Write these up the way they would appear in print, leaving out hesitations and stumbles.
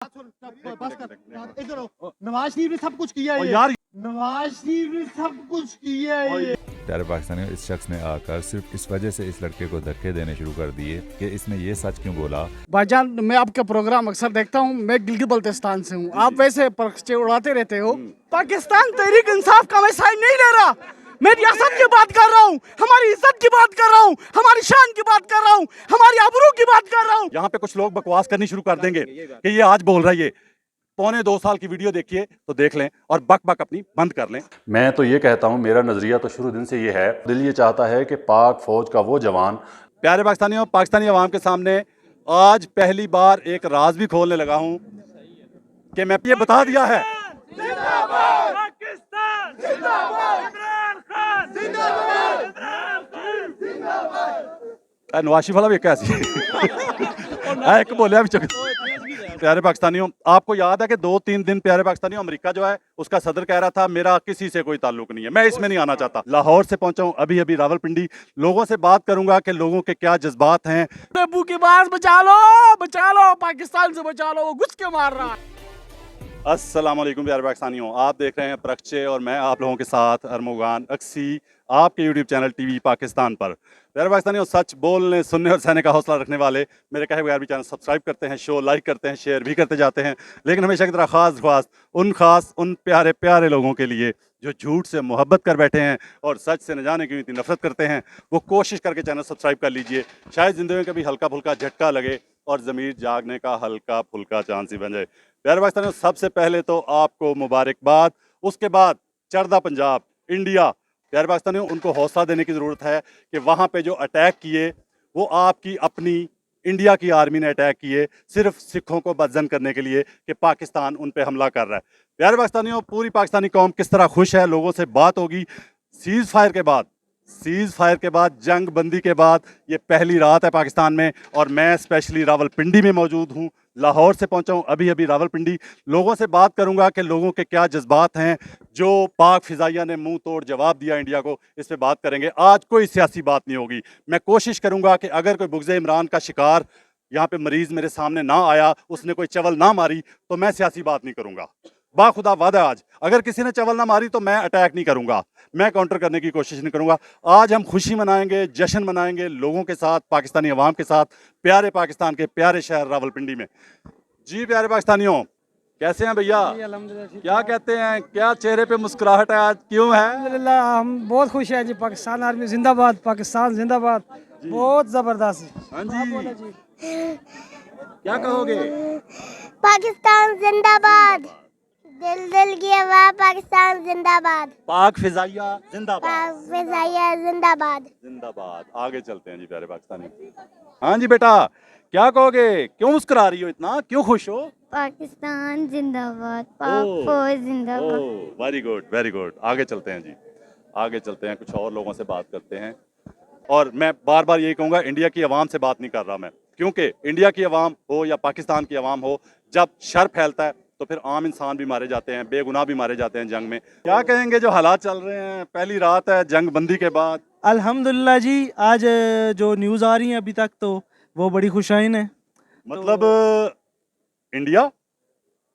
इधर हो। नवाज शरीफ ने सब कुछ किया है यार नवाज शरीफ ने सब कुछ किया है प्यारे पाकिस्तानियों, इस शख्स ने आकर सिर्फ इस वजह से इस लड़के को धक्के देने शुरू कर दिए कि इसने ये सच क्यों बोला। भाईजान, मैं आपका प्रोग्राम अक्सर देखता हूँ। मैं गिलगित बल्तिस्तान से हूँ। आप वैसे पर्चे उड़ाते रहते हो। पाकिस्तान तहरीक इंसाफ का मैं साइन नहीं ले रहा। मैं रियासत की बात कर रहा हूँ, हमारी इज्जत की बात कर रहा हूँ, हमारी शान की बात कर रहा हूँ, हमारी आबरू की बात कर रहा हूँ। यहाँ पे कुछ लोग बकवास करनी शुरू कर देंगे कि ये आज बोल रहा है। ये 1.25 साल की वीडियो देखिए तो देख लें और बक बक अपनी बंद कर लें। मैं तो ये कहता हूँ, मेरा नज़रिया तो शुरू दिन से ये है, दिल ये चाहता है कि पाक फौज का वो जवान। प्यारे पाकिस्तानियों, पाकिस्तानी अवाम के सामने आज पहली बार एक राज भी खोलने लगा हूँ कि मैं ये बता दिया है। नवाशी वाला भी कैसी एक बोले अभी चुक। प्यारे पाकिस्तानियों, आपको याद है कि 2-3 दिन प्यारे पाकिस्तानियों अमेरिका जो है उसका सदर कह रहा था मेरा किसी से कोई ताल्लुक नहीं है, मैं इसमें नहीं आना चाहता। लाहौर से पहुंचा हूं अभी अभी रावलपिंडी। लोगों से बात करूंगा कि लोगों के क्या जज्बात हैं। बेबू की बात बचा लो, पाकिस्तान से बचा लो, वो घुस के मार रहा है। अस्सलाम वालेकुम प्यारे पाकिस्तानियों, आप देख रहे हैं प्रक्षे और मैं आप लोगों के साथ अरमुगान अक्सी आपके यूट्यूब चैनल टीवी पाकिस्तान पर। प्यारे पाकिस्तानियों, सच बोलने, सुनने और सहने का हौसला रखने वाले मेरे कहे बगैर भी चैनल सब्सक्राइब करते हैं, शो लाइक करते हैं, शेयर भी करते जाते हैं। लेकिन हमेशा की तरह खास उन प्यारे प्यारे लोगों के लिए जो झूठ से मोहब्बत कर बैठे हैं और सच से न जाने क्यों इतनी नफरत करते हैं, वो कोशिश करके चैनल सब्सक्राइब कर लीजिए। शायद ज़िंदगी में कभी हल्का फुल्का झटका लगे और ज़मीर जागने का हल्का फुल्का चांस ही बन जाए। प्यारे पाकिस्तानियों, सबसे पहले तो आपको मुबारकबाद, उसके बाद चरदा पंजाब इंडिया। प्यारे पाकिस्तानियों, उनको हौसला देने की ज़रूरत है कि वहाँ पे जो अटैक किए वो आपकी अपनी इंडिया की आर्मी ने अटैक किए, सिर्फ सिखों को बदजन करने के लिए कि पाकिस्तान उन पे हमला कर रहा है। प्यारे पाकिस्तानियों, पूरी पाकिस्तानी कौम किस तरह खुश है, लोगों से बात होगी। सीज़ फायर के बाद जंग बंदी के बाद ये पहली रात है पाकिस्तान में और मैं स्पेशली रावलपिंडी में मौजूद हूँ। लाहौर से पहुंचा हूँ अभी अभी रावलपिंडी। लोगों से बात करूंगा कि लोगों के क्या जज्बात हैं। जो पाक फिजाइया ने मुंह तोड़ जवाब दिया इंडिया को, इस पे बात करेंगे। आज कोई सियासी बात नहीं होगी। मैं कोशिश करूंगा कि अगर कोई बुग़्ज़ इमरान का शिकार यहाँ पे मरीज़ मेरे सामने ना आया, उसने कोई चवल ना मारी, तो मैं सियासी बात नहीं करूंगा। बाखुदा वादा, आज अगर किसी ने चवल ना मारी तो मैं अटैक नहीं करूंगा, मैं काउंटर करने की कोशिश नहीं करूंगा। आज हम खुशी मनाएंगे, जश्न मनाएंगे लोगों के साथ, पाकिस्तानी अवाम के साथ, प्यारे पाकिस्तान के प्यारे शहर रावलपिंडी में। जी प्यारे पाकिस्तानियों, कैसे हैं भैया? क्या कहते हैं, क्या चेहरे पे मुस्कुराहट है आज, क्यों है? अल्हम्दुलिल्लाह, हम बहुत खुश हैं जी। पाकिस्तान आर्मी जिंदाबाद, पाकिस्तान जिंदाबाद। बहुत जबरदस्त। हाँ जी, क्या कहोगे? पाकिस्तान जिंदाबाद, दिल दिल की आवाज़, पाकिस्तान जिंदाबाद, पाक फिजाइया जिंदाबाद, फिजाइया जिंदाबाद। जिंदाबाद। आगे चलते हैं जी प्यारे पाकिस्तानी। हाँ जी बेटा, क्या कहोगे, क्यों मुस्कुरा रही हो इतना, क्यों खुश हो? पाकिस्तान जिंदाबाद, पाक फौज जिंदाबाद। Very good, very good. आगे चलते हैं जी, आगे चलते हैं, कुछ और लोगों से बात करते हैं। और मैं बार बार यही कहूँगा, इंडिया की आवाम से बात नहीं कर रहा मैं, क्योंकि इंडिया की आवाम हो या पाकिस्तान की आवाम हो, जब शर फैलता है तो फिर आम इंसान भी मारे जाते हैं, बेगुनाह भी मारे जाते हैं जंग में। क्या कहेंगे जो हालात चल रहे हैं, पहली रात है जंग बंदी के बाद? अल्हम्दुलिल्लाह जी, आज जो न्यूज़ आ रही है अभी तक तो वो बड़ी खुशाइन है। मतलब इंडिया,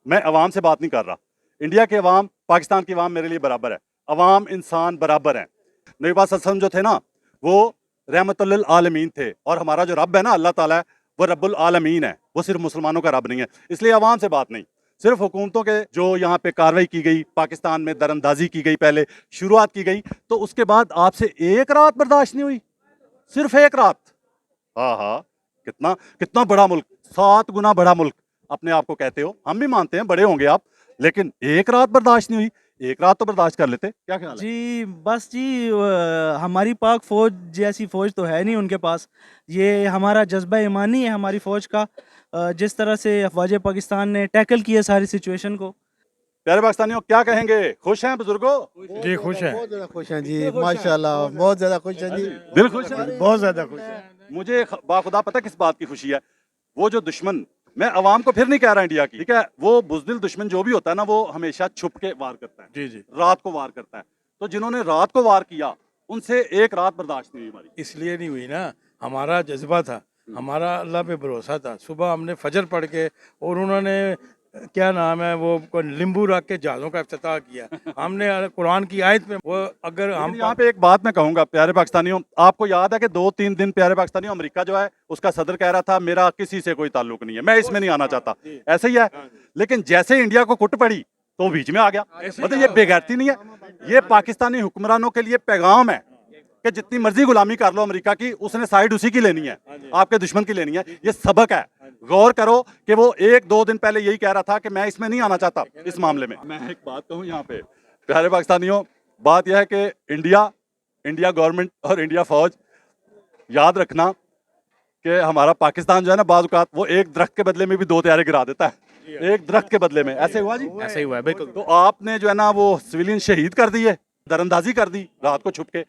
मैं अवाम से बात नहीं कर रहा, इंडिया के अवाम, पाकिस्तान की अवाम मेरे लिए बराबर है, अवाम इंसान बराबर हैं। नबी पाक सल्लल्लाहु अलैहि वसल्लम जो थे ना, वो रहमतुल लिल आलमीन थे, और हमारा जो रब है ना, अल्लाह ताला है, वो रब्बुल आलमीन है, वो सिर्फ मुसलमानों का रब नहीं है। इसलिए अवाम से बात नहीं, सिर्फ हुकूमतों के जो यहाँ पे कार्रवाई की गई, पाकिस्तान में दरअंदाजी की गई, पहले शुरुआत की गई, तो उसके बाद आपसे एक रात बर्दाश्त नहीं हुई, सिर्फ एक रात। हाँ हाँ, कितना कितना बड़ा मुल्क, 7 गुना बड़ा मुल्क अपने आप को कहते हो, हम भी मानते हैं बड़े होंगे आप, लेकिन एक रात बर्दाश्त नहीं हुई। एक रात तो बर्दाश्त कर लेते, क्या ख्याल है? जी बस जी, हमारी पाक फौज जैसी फौज तो है नहीं उनके पास। ये हमारा जज्बा ईमानी है हमारी फौज का, जिस तरह से अफवाज पाकिस्तान ने टैकल किया सारी सिचुएशन को। प्यारे पाकिस्तानियों, क्या कहेंगे, खुश हैं बुजुर्गों? जी खुश है, बहुत ज्यादा खुश हैं जी, माशाल्लाह बहुत ज्यादा खुश हैं जी, दिल खुश है, बहुत ज्यादा खुश है। मुझे बाखुदा पता किस बात की खुशी है, वो जो दुश्मन, मैं अवाम को फिर नहीं कह रहा इंडिया की, ठीक है, वो बुज़दिल दुश्मन जो भी होता है ना, वो हमेशा छुप के वार करता है। जी जी, रात को वार करता है, तो जिन्होंने रात को वार किया उनसे एक रात बर्दाश्त नहीं हुई हमारी। इसलिए नहीं हुई ना, हमारा जज्बा था, हमारा अल्लाह पे भरोसा था। सुबह हमने फजर पढ़ के और उन्होंने क्या नाम है वो नींबू रख के जहाज़ों का इफ्तिताह किया। हमने कुरान की आयत में वो अगर हम लेकिन यहाँ पे एक बात मैं कहूंगा प्यारे पाकिस्तानियों, आपको याद है कि 2-3 दिन प्यारे पाकिस्तानियों अमेरिका जो है उसका सदर कह रहा था मेरा किसी से कोई ताल्लुक नहीं है, मैं इसमें नहीं आना चाहता, ऐसे ही है। लेकिन जैसे इंडिया को कुट पड़ी तो बीच में आ गया। मतलब ये बेगैरती नहीं है, ये पाकिस्तानी हुक्मरानों के लिए पैगाम है कि जितनी मर्जी गुलामी कर लो अमेरिका की, उसने साइड उसी की लेनी है, आपके दुश्मन की लेनी है। ये सबक है, गौर करो कि वो 1-2 दिन पहले यही कह रहा था कि मैं इसमें नहीं आना चाहता इस मामले में। मैं एक बात कहूँ यहाँ पे प्यारे पाकिस्तानियों, बात यह है कि इंडिया गवर्नमेंट और इंडिया फौज याद रखना कि हमारा पाकिस्तान जो है ना, बाज़ औक़ात वो एक दरख्त के बदले में भी 2 तैयारे गिरा देता है, एक दरख्त के बदले में। ऐसे हुआ जी, ऐसे ही हुआ है बिल्कुल। तो आपने जो है ना वो सिविलियन शहीद कर दिए, दरअंदाजी कर दी रात को छुप के,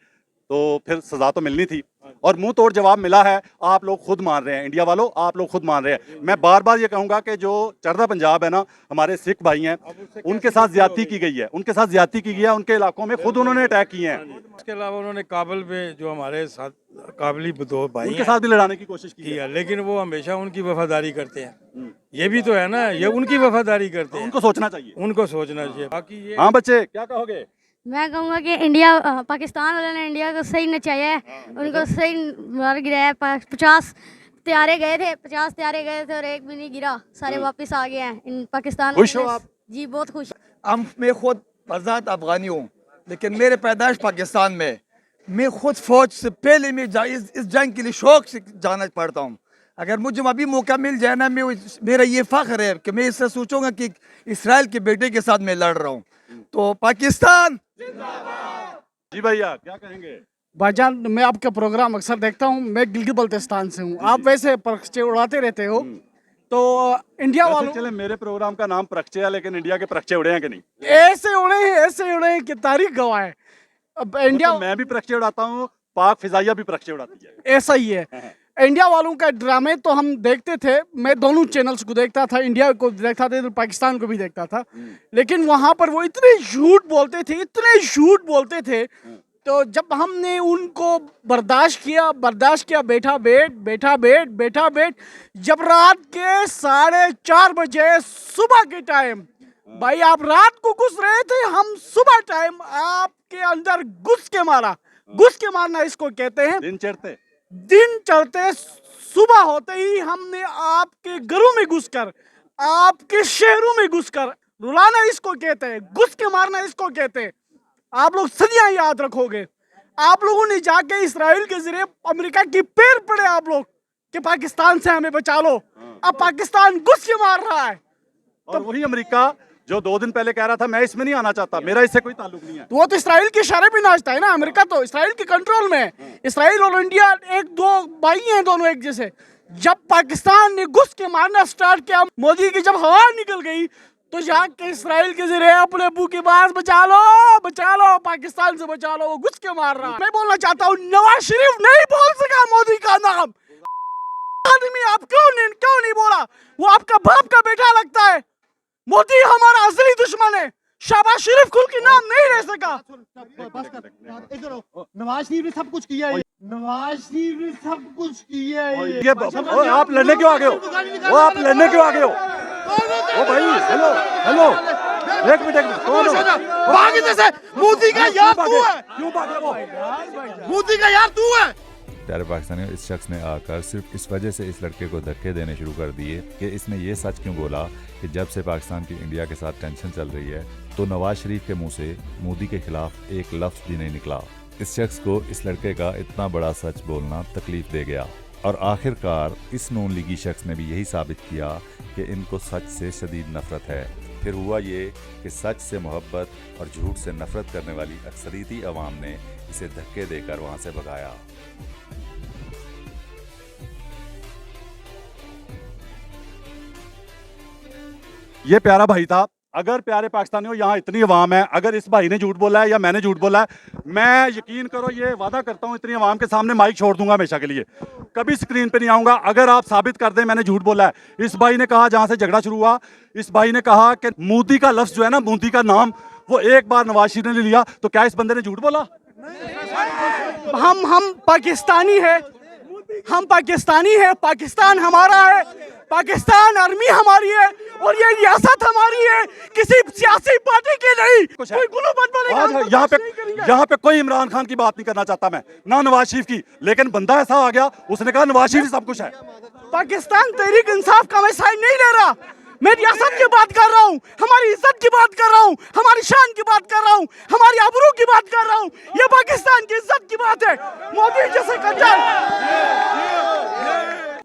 तो फिर सजा तो मिलनी थी और मुंह तोड़ जवाब मिला है। आप लोग खुद मान रहे हैं, इंडिया वालों आप लोग खुद मान रहे हैं। मैं बार बार ये कहूंगा कि जो चढ़दा पंजाब है ना, हमारे सिख भाई हैं, उनके साथ ज्यादती की गई है, उनके साथ ज्यादती की गई है, उनके इलाकों में खुद उन्होंने अटैक किए हैं। इसके अलावा उन्होंने काबुल पे जो हमारे साथ काबली 2 भाई उनके साथ भी लड़ाने की कोशिश की है, लेकिन वो हमेशा उनकी वफादारी करते हैं। ये भी तो है ना, ये उनकी वफादारी करते हैं, उनको सोचना चाहिए, उनको सोचना चाहिए। बाकी ये हाँ बच्चे क्या कहोगे? मैं कहूँगा कि इंडिया पाकिस्तान वालों ने इंडिया को सही नचाया है, उनको सही मार गिराया। 50 तैयारे गए थे और एक भी नहीं गिरा, सारे वापस आ गए हैं इन पाकिस्तान। खुश हो आप? जी बहुत खुश। मैं खुद आज़ाद अफगानी हूँ, लेकिन मेरे पैदाइश पाकिस्तान में। मैं खुद फौज से पहले मैं इस जंग के लिए शौक से जाना पड़ता हूँ। अगर मुझे अभी मौका मिल जाए ना, मेरा ये फ़ख्र है कि मैं इससे सोचूंगा कि इसराइल के बेटे के साथ मैं लड़ रहा हूँ। तो पाकिस्तान जी भैया क्या कहेंगे? भाईजान, मैं आपका प्रोग्राम अक्सर देखता हूँ, मैं गिलगित बल्तिस्तान से हूँ। आप वैसे परखचे उड़ाते रहते हो, तो इंडिया वालों चले मेरे प्रोग्राम का नाम परखचे है, लेकिन इंडिया के परखचे उड़े हैं कि नहीं? ऐसे उड़े हैं कि तारीख गवाह है। अब इंडिया तो मैं भी परखचे उड़ाता हूँ, पाक फिजाइया भी परखचे उड़ाती है, ऐसा ही है। इंडिया वालों का ड्रामे तो हम देखते थे, मैं दोनों चैनल्स को देखता था, इंडिया को देखता था, पाकिस्तान को भी देखता था। लेकिन वहां पर वो इतने झूठ बोलते थे, तो जब हमने उनको बर्दाश्त किया, बैठा बैठ, जब रात के 4:30 बजे सुबह के टाइम, भाई आप रात को घुस रहे थे, हम सुबह टाइम आपके अंदर घुस के मारना इसको कहते हैं। दिन चढ़ते सुबह होते ही हमने आपके घरों में घुसकर, आपके शहरों में घुसकर रुलाना इसको कहते हैं, घुस के मारना इसको कहते हैं। आप लोग सदियां याद रखोगे। आप लोगों ने जाके इसराइल के जरिए अमेरिका की पैर पड़े आप लोग कि पाकिस्तान से हमें बचा लो। अब पाकिस्तान घुस के मार रहा है, और वही अमेरिका जो 2 दिन पहले कह रहा था मैं इसमें नहीं आना चाहता, मेरा इससे कोई ताल्लुक नहीं है, तो वो तो इसराइल के इशारे पे नाचता है ना। अमेरिका तो इसराइल के कंट्रोल में है। इसराइल और इंडिया 1-2 भाई हैं, दोनों एक जैसे। जब पाकिस्तान ने घुस के मारना स्टार्ट किया, मोदी की जब हवा निकल गई, तो जाके इसराइल के जरिए अपने अबू की बात बचा लो, पाकिस्तान से बचा लो, वो घुस के मार रहा है। मैं बोलना चाहता हूँ, नवाज शरीफ नहीं बोल सका मोदी का नाम। आदमी आप क्यों नहीं बोला? वो आपका बाप का बेटा लगता है। मोदी हमारा असली दुश्मन है। शहबाज शरीफ खुल के नाम नहीं ले सका। नवाज शरीफ ने सब कुछ किया है, ये आप लड़ने क्यों आ गए हो? आप लड़ने क्यों आ गए हो? ओ भाई, हेलो, एक मिनट, कौन हो? मोदी का यार तू है, क्यों भागे वो? मोदी का यार तू है। प्यारे पाकिस्तानियों, इस शख्स ने आकर सिर्फ इस वजह से इस लड़के को धक्के देने शुरू कर दिए कि इसने ये सच क्यों बोला कि जब से पाकिस्तान की इंडिया के साथ टेंशन चल रही है, तो नवाज शरीफ के मुंह से मोदी के खिलाफ एक लफ्ज भी नहीं निकला। इस शख्स को इस लड़के का इतना बड़ा सच बोलना तकलीफ दे गया, और आखिरकार इस नून लीगी शख्स ने भी यही साबित किया कि इनको सच से शदीद नफरत है। फिर हुआ ये कि सच से मोहब्बत और झूठ से नफरत करने वाली अक्सरियती अवाम ने इसे धक्के देकर वहां से भगाया। ये प्यारा भाई था। अगर प्यारे पाकिस्तानियों यहाँ इतनी अवाम है, अगर इस भाई ने झूठ बोला है या मैंने झूठ बोला है, मैं यकीन करो ये वादा करता हूँ इतनी अवाम के सामने माइक छोड़ दूंगा हमेशा के लिए, कभी स्क्रीन पे नहीं आऊंगा अगर आप साबित कर दें मैंने झूठ बोला है। इस भाई ने कहा, जहाँ से झगड़ा शुरू हुआ, इस भाई ने कहा कि मोदी का लफ्ज जो है ना, मोदी का नाम वो एक बार नवाज शरीफ ने लिया, तो क्या इस बंदे ने झूठ बोला? हम पाकिस्तानी है, हम पाकिस्तानी हैं, पाकिस्तान हमारा है, पाकिस्तान आर्मी हमारी है और ये रियासत हमारी है, किसी सियासी पार्टी की नहीं। कुछ है। कोई गुलू मत बोलेगा, आज हम यहाँ बर्दाश्त पे नहीं करेंगे। यहाँ पे कोई इमरान खान की बात नहीं करना चाहता मैं, ना नवाज शरीफ की, लेकिन बंदा ऐसा आ गया, उसने कहा नवाज शरीफ सब कुछ है। पाकिस्तान तहरीक इंसाफ का मैं साइन नहीं ले रहा, मैं रियासत की बात कर रहा हूँ, हमारी इज्जत की बात कर रहा हूँ, हमारी शान की बात कर रहा हूँ, हमारी आबरू की बात कर रहा हूँ। ये पाकिस्तान की इज्जत की बात है। मोदी जैसे कंजर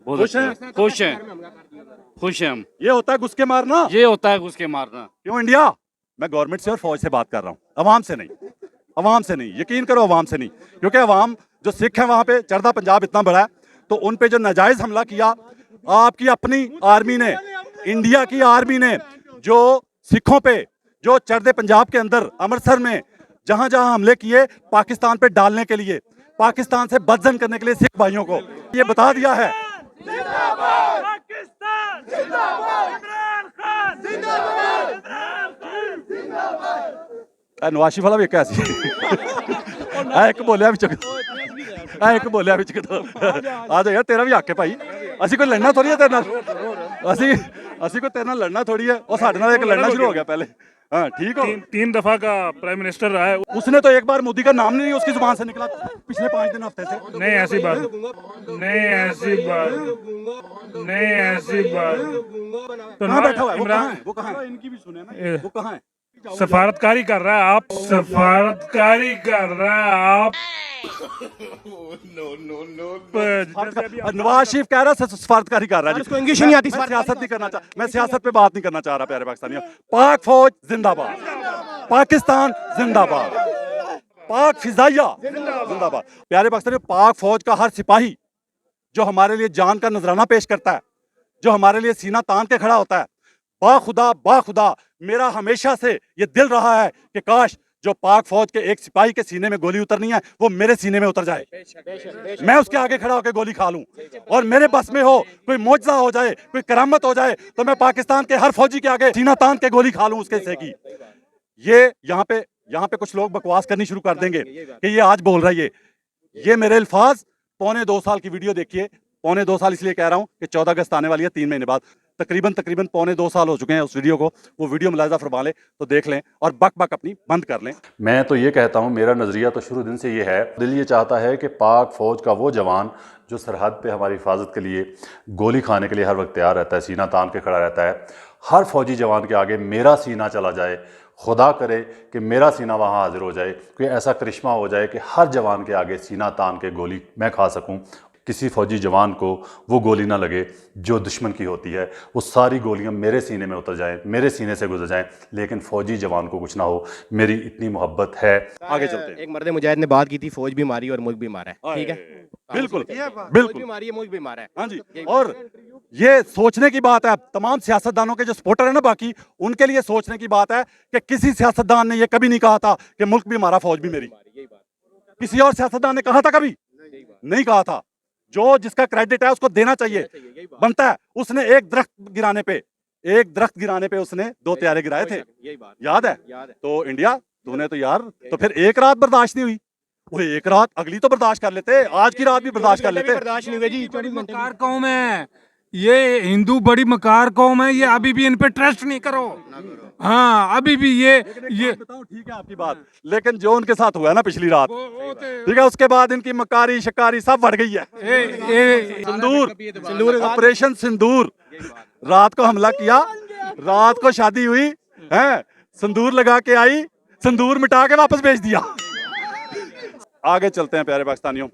खुश हैं? खुश हैं, खुश हैं हम। ये होता है घुस के मारना, ये होता है घुस के मारना। क्यों इंडिया? मैं गवर्नमेंट से और फौज से बात कर रहा हूँ, अवाम से नहीं, अवाम से नहीं, यकीन करो अवाम से नहीं, क्योंकि अवाम जो सिख है वहाँ पे, चरदा पंजाब इतना बड़ा है, तो उन पे जो नाजायज हमला किया आपकी अपनी आर्मी ने, इंडिया की आर्मी ने, जो सिखों पे, जो चरदे पंजाब के अंदर अमृतसर में जहां जहां हमले किए पाकिस्तान पे डालने के लिए, पाकिस्तान से बदजन करने के लिए सिख भाइयों को ये बता दिया है। नवाज शरीफ वाला भी कैसी एक बोलिया विच एक बोलिया विच आ जा यार, तेरा भी हक है भाई, ਅਸੀਂ कोई लड़ना थोड़ी है तेरे नाल, ਅਸੀਂ कोई तेरे नाल लड़ना थोड़ी है, और साडे नाल एक लड़ना शुरू हो गया पहले। हाँ ठीक हो, तीन दफा का प्राइम मिनिस्टर रहा है। उसने तो एक बार मोदी का नाम नहीं उसकी जुबान से निकला पिछले 5 दिन हफ्ते से। नहीं ऐसी बात, नहीं ऐसी बात, नहीं ऐसी बात। तो कहाँ बैठा हुआ है? इमरान वो कहाँ है? इनकी भी सुने ना, वो कहाँ है? सफारतकारी कर रहा है आप, सफारतकारी कर रहा है आप। नवाज शरीफ कह रहा है सफारतकारी कर रहा है जी, इंग्लिश नहीं आती, मैं सियासत नहीं करना चाह, मैं सियासत पे बात नहीं करना चाह रहा प्यारे पाकिस्तानियों। पाक फौज जिंदाबाद, पाकिस्तान जिंदाबाद, पाक फिजाइया जिंदाबाद। प्यारे पाकिस्तानियों, पाक फौज का हर सिपाही जो हमारे लिए जान का नजराना पेश करता है, जो हमारे लिए सीना तान के खड़ा होता है, बाखुदा मेरा हमेशा से ये दिल रहा है कि काश जो पाक फौज के एक सिपाही के सीने में गोली उतरनी है वो मेरे सीने में उतर जाए, मैं उसके आगे खड़ा होकर गोली खा लूं, और मेरे बस में हो, कोई मौजज़ा हो जाए, कोई करामत हो जाए, तो मैं पाकिस्तान के हर फौजी के आगे सीना तान के गोली खा लूं उसके हिस्से की। ये यहाँ पे कुछ लोग बकवास करनी शुरू कर देंगे कि ये आज बोल रहा है, ये मेरे अल्फाज 2.25 साल की वीडियो देखिए, 2.25 साल इसलिए कह रहा हूँ कि 14 अगस्त आने वाली है, 3 महीने बाद, तकरीबन 2.25 साल हो चुके हैं उस वीडियो को, वो वीडियो मुलाहिजा फरमा लें तो देख लें और बक अपनी बंद कर लें। मैं तो ये कहता हूँ, मेरा नज़रिया तो शुरू दिन से ये है, दिल ये चाहता है कि पाक फ़ौज का वो जवान जो सरहद पे हमारी हिफाजत के लिए गोली खाने के लिए हर वक्त तैयार रहता है, सीना तान के खड़ा रहता है, हर फौजी जवान के आगे मेरा सीना चला जाए, खुदा करे कि मेरा सीना वहाँ हाजिर हो जाए, कोई ऐसा करिश्मा हो जाए कि हर जवान के आगे सीना तान के गोली मैं खा सकूँ, किसी फौजी जवान को वो गोली ना लगे जो दुश्मन की होती है, वो सारी गोलियां मेरे सीने में उतर जाएं, मेरे सीने से गुजर जाएं, लेकिन फौजी जवान को कुछ ना हो, मेरी इतनी मोहब्बत है। आगे चलते हैं। एक मर्द मुजाहिद ने बात की थी, फौज भी मारी और मुल्क भी मारा है, ठीक है, बिल्कुल फौज बिल्कुल भी मारी है, मुल्क भी मारा है। हाँ जी, और ये सोचने की बात है, तमाम सियासतदानों के जो सपोर्टर है ना बाकी, उनके लिए सोचने की बात है कि किसी सियासतदान ने ये कभी नहीं कहा था कि मुल्क भी हमारा फौज भी मेरी। किसी और सियासतदान ने कहा था कभी? नहीं कहा था। जो जिसका क्रेडिट है उसको देना चाहिए, बनता है। उसने एक दरख्त गिराने पे उसने 2 त्यारे गिराए थे, याद है? तो इंडिया तूने तो यार, तो फिर एक रात बर्दाश्त नहीं हुई, वो एक रात अगली तो बर्दाश्त कर लेते, आज की रात भी बर्दाश्त कर लेते। बर्दाश्त नहीं हुई जी, 24 घंटे मकार कौम है ये, हिंदू बड़ी मकार कौम है ये, अभी भी इन पे ट्रस्ट नहीं करो। हाँ अभी भी ये बताऊं, ठीक है आपकी बात, लेकिन जो उनके साथ हुआ है ना पिछली रात, ठीक है, उसके बाद इनकी मकारी शिकारी सब बढ़ गई है। सिंदूर, ऑपरेशन सिंदूर, रात को हमला किया, रात को शादी हुई है, सिंदूर लगा के आई, सिंदूर मिटा के वापस भेज दिया। आगे चलते हैं प्यारे पाकिस्तानियों,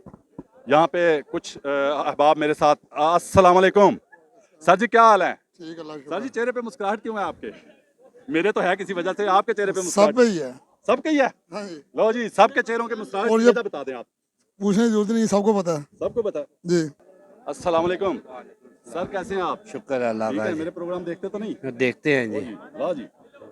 यहाँ पे कुछ अहबाब मेरे साथ। अस्सलाम वालेकुम सर जी, क्या हाल है? सर जी चेहरे पे मुस्कुराहट क्यों है आपके? मेरे तो है किसी वजह से, आपके चेहरे पे मुस्कुराहट सब ही है। सबके ही है? हाँ जी। लो जी, सबके चेहरों के मुस्कुराहट और ये वजह बता दें आप। पूछने की जरूरत नहीं, सबको पता है। सबको पता है जी। अस्सलाम वालेकुम सर, कैसे हैं आप? शुक्र अल्लाह ठीक है, का, मेरे प्रोग्राम देखते तो नहीं? देखते हैं जी। लो जी,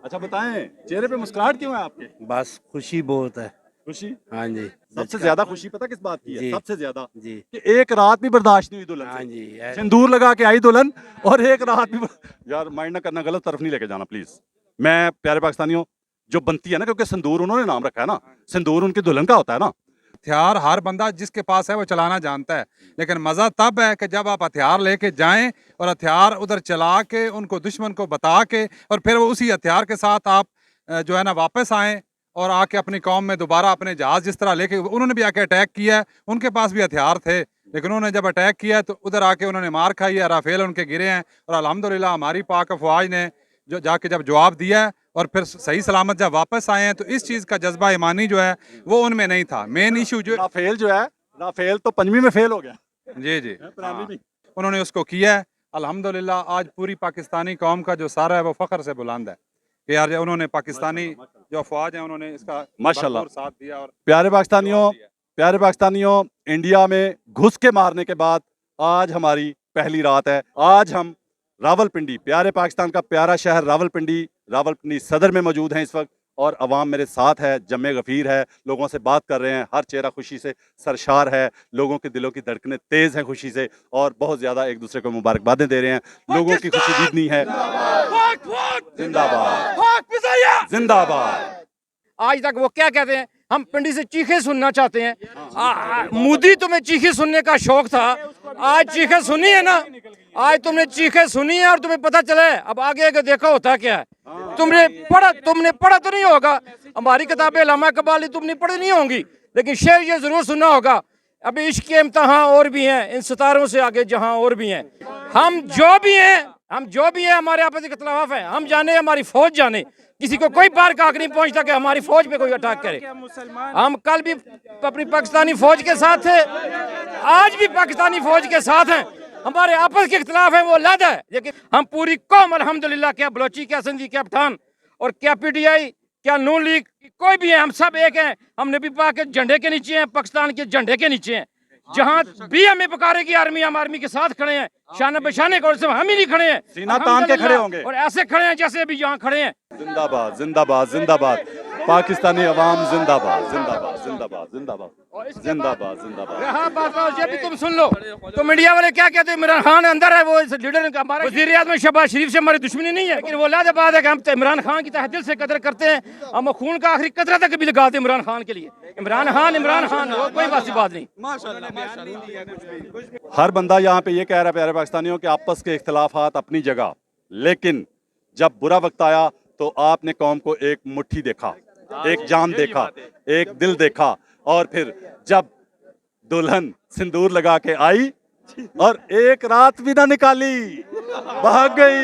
अच्छा बताएं, चेहरे पे मुस्कुराहट क्यों है आपके? बस खुशी बहुत है। खुशी? हाँ जी, सबसे ज्यादा खुशी पता किस बात की है? जी। सबसे ज्यादा जी, कि एक रात भी बर्दाश्त नहीं हुई दुल्हन हाँ से। जी, सिंदूर लगा के आई दुल्हन, और एक रात भी यार माइंड ना करना, गलत तरफ नहीं लेके जाना प्लीज। मैं प्यारे पाकिस्तानियों, जो बनती है ना, क्योंकि सिंदूर उन्होंने नाम रखा है ना, सिंदूर उनकी दुल्हन का होता है ना, हथियार हर बंदा जिसके पास है वो चलाना जानता है, लेकिन मज़ा तब है कि जब आप हथियार लेके जाएं और हथियार उधर चला के उनको दुश्मन को बता के और फिर वो उसी हथियार के साथ आप जो है ना वापस आएँ और आके अपनी कौम में दोबारा अपने जहाज़ जिस तरह लेके उन्होंने भी आके अटैक किया है, उनके पास भी हथियार थे, लेकिन उन्होंने जब अटैक किया तो उधर आके उन्होंने मार खाई है, राफेल उनके गिरे हैं और अल्हम्दुलिल्लाह हमारी पाक अफवाज ने जो जाके जब जवाब दिया है और फिर सही सलामत जब वापस आए हैं, तो इस चीज़ का जज्बा ईमानी जो है वो उनमें नहीं था। मेन इशू जो राफेल जो है, राफेल तो पंजवीं में फेल हो गया। जी जी उन्होंने उसको किया है। अल्हम्दुलिल्लाह आज पूरी पाकिस्तानी कौम का जो सारा है वो फ़ख्र से बुलंद है कि यार उन्होंने पाकिस्तानी जो अफवाज हैं उन्होंने इसका माशाल्लाह भरपूर साथ दिया। और प्यारे पाकिस्तानियों, इंडिया में घुस के मारने के बाद आज हमारी पहली रात है। आज हम रावलपिंडी, प्यारे पाकिस्तान का प्यारा शहर रावलपिंडी सदर में मौजूद हैं इस वक्त, और अवाम मेरे साथ है, जमे गफीर है, लोगों से बात कर रहे हैं, हर चेहरा खुशी से सरशार है, लोगों के दिलों की धड़कनें तेज़ हैं खुशी से और बहुत ज़्यादा एक दूसरे को मुबारकबादें दे रहे हैं। लोगों की खुशी दीदनी है। जिंदाबाद जिंदाबाद। आज तक वो क्या कहते हैं, हम पिंडी से चीखे सुनना चाहते हैं। मोदी तुम्हें चीखे सुनने का शौक था, आज चीखे सुनी है ना, आज तुमने चीखे सुनी है और तुम्हें पता चला है अब आगे आगे देखा होता क्या है। तुमने पढ़ा तो नहीं होगा, हमारी किताबें अल्लामा इकबाल तुमने पढ़ी नहीं होंगी, लेकिन शेर ये जरूर सुना होगा, अभी इश्क के इम्तहान और भी हैं, इन सितारों से आगे जहां और भी हैं। हम जो भी हैं हमारे आपस में इख्तिलाफ है, हम जाने हमारी फौज जाने, किसी को कोई बार काक नहीं पहुंचता कि हमारी फौज पे कोई अटैक करे। हम कल भी अपनी पाकिस्तानी फौज के साथ थे, आज भी पाकिस्तानी फौज के साथ हैं। हमारे आपस के इख्तिलाफ है वो अलग है, लेकिन हम पूरी कौम अल्हम्दुलिल्लाह, क्या बलोची, क्या सिंधी, क्या पठान और क्या PTI, क्या नून लीग, कोई भी है, हम सब एक हैं। हम नबी पाक के झंडे के नीचे हैं, पाकिस्तान के झंडे के नीचे हैं। जहाँ भी हमें पुकारेगी आर्मी, हम आर्मी के साथ खड़े हैं, शान बशाने को हम ही नहीं खड़े हैं, सीना तान के खड़े होंगे और ऐसे खड़े हैं जैसे अभी यहाँ खड़े हैं। जिंदाबाद जिंदाबाद जिंदाबाद, पाकिस्तानी अवाम जिंदाबाद जिंदाबाद जिंदाबाद जिंदाबाद जिंदाबाद जिंदाबाद। हाँ बात ये भी तुम सुन लो, तो मीडिया वाले क्या कहते हैं, इमरान खान अंदर है, वो इस लीडर का हमारा वज़ीर-ए-आज़म शहबाज शरीफ से हमारी दुश्मनी नहीं है, लेकिन वो लाज़ बात है कि हम तो इमरान खान की तहे दिल से कदर करते हैं, हम खून का आखिरी कतरा तक भी लगाते इमरान खान के लिए। इमरान खान वो कोई बात नहीं। हर बंदा यहाँ पे ये कह रहा है प्यारे पाकिस्तानियों के आपस के इख्तिलाफात अपनी जगह, लेकिन जब बुरा वक्त आया तो आपने कौम को एक मुट्ठी देखा, एक जान देखा, एक दिल देखा, और फिर जब दुल्हन सिंदूर लगा के आई और एक रात भी ना निकाली, भाग गई।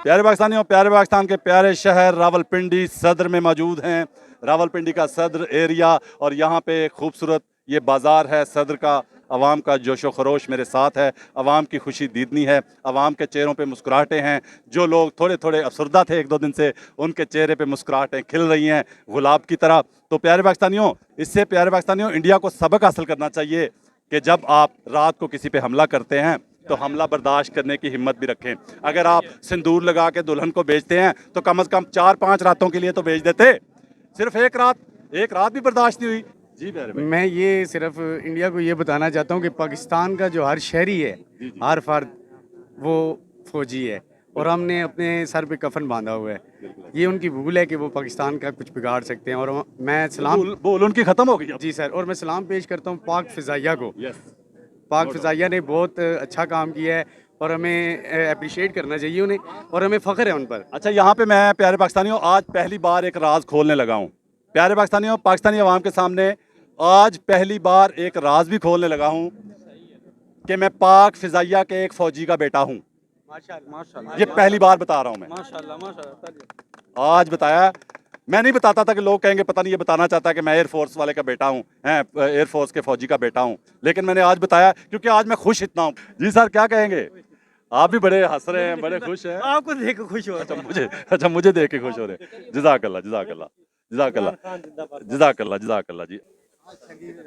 प्यारे पाकिस्तानियों, प्यारे पाकिस्तान के प्यारे शहर रावलपिंडी सदर में मौजूद हैं। रावलपिंडी का सदर एरिया, और यहाँ पे खूबसूरत ये बाज़ार है सदर का। अवाम का जोशो खरोश मेरे साथ है, अवाम की खुशी दीदनी है, अवाम के चेहरों पे मुस्कुराहटें हैं। जो लोग थोड़े थोड़े अफसरदा थे एक दो दिन से, उनके चेहरे पे मुस्कुराहटें खिल रही हैं गुलाब की तरह। तो प्यारे पाकिस्तानियों, इससे प्यारे पाकिस्तानियों इंडिया को सबक हासिल करना चाहिए कि जब आप रात को किसी पे हमला करते हैं तो हमला बर्दाश्त करने की हिम्मत भी रखें। अगर आप सिंदूर लगा के दुल्हन को बेचते हैं तो कम से कम 4-5 रातों के लिए तो बेच देते, सिर्फ एक रात भी बर्दाश्त नहीं हुई। जी मैं ये सिर्फ इंडिया को ये बताना चाहता हूँ कि पाकिस्तान का जो हर शहरी है, हर फर्द वो फौजी है, और हमने अपने सर पे कफन बांधा हुआ है। ये उनकी भूल है कि वो पाकिस्तान का कुछ बिगाड़ सकते हैं, और मैं सलाम बोल उनकी ख़त्म हो गई। जी सर, और मैं सलाम पेश करता हूँ पाक फ़िज़ाइया को। पाक फ़िज़ाइया ने बहुत अच्छा काम किया है और हमें अप्रिशिएट करना चाहिए उन्हें, और हमें फ़ख्र है उन पर। अच्छा, यहाँ पे मैं प्यारे पाकिस्तानियों आज पहली बार एक राज खोलने लगा हूँ। प्यारे पाकिस्तानियों, पाकिस्तानी अवाम के सामने आज पहली बार एक राज भी खोलने लगा हूँ कि मैं पाक फ़िज़ाइया के एक फ़ौजी का बेटा हूँ। ये पहली बार बता रहा हूँ मैं। आज बताया, मैं नहीं बताता था कि लोग कहेंगे पता नहीं ये बताना चाहता है कि मैं एयरफोर्स वाले का बेटा हूँ, एयरफोर्स के फ़ौजी का बेटा हूँ, लेकिन मैंने आज बताया क्योंकि आज मैं खुश इतना हूँ। जी सर, क्या कहेंगे? आप भी बड़े हंस रहे हैं, बड़े खुश हैं। आपको देख के खुश हो। अच्छा मुझे देख के खुश हो रहे हैं। जज़ाकल्लाह जज़ाकल्लाह जज़ाकल्लाह जज़ाकल्लाह जज़ाकल्लाह जी,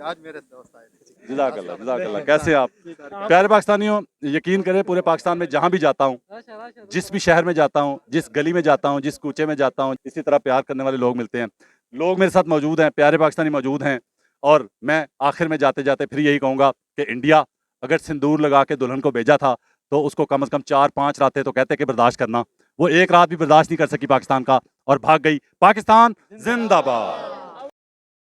आज मेरे दोस्त आए थे। जज़ाकल्लाह जज़ाकल्लाह। कैसे आप? प्यारे पाकिस्तानियों, यकीन करें पूरे पाकिस्तान में जहाँ भी जाता हूँ, जिस भी शहर में जाता हूँ, जिस गली में जाता हूँ, जिस कूचे में जाता हूँ, इसी तरह प्यार करने वाले लोग मिलते हैं। लोग मेरे साथ मौजूद हैं, प्यारे पाकिस्तानी मौजूद हैं, और मैं आखिर में जाते जाते फिर यही कहूँगा कि इंडिया अगर सिंदूर लगा के दुल्हन को भेजा था तो उसको कम से कम 4-5 रातें तो कहते कि बर्दाश्त करना, वो एक रात भी बर्दाश्त नहीं कर सकी पाकिस्तान का, और भाग गई। पाकिस्तान जिंदाबाद।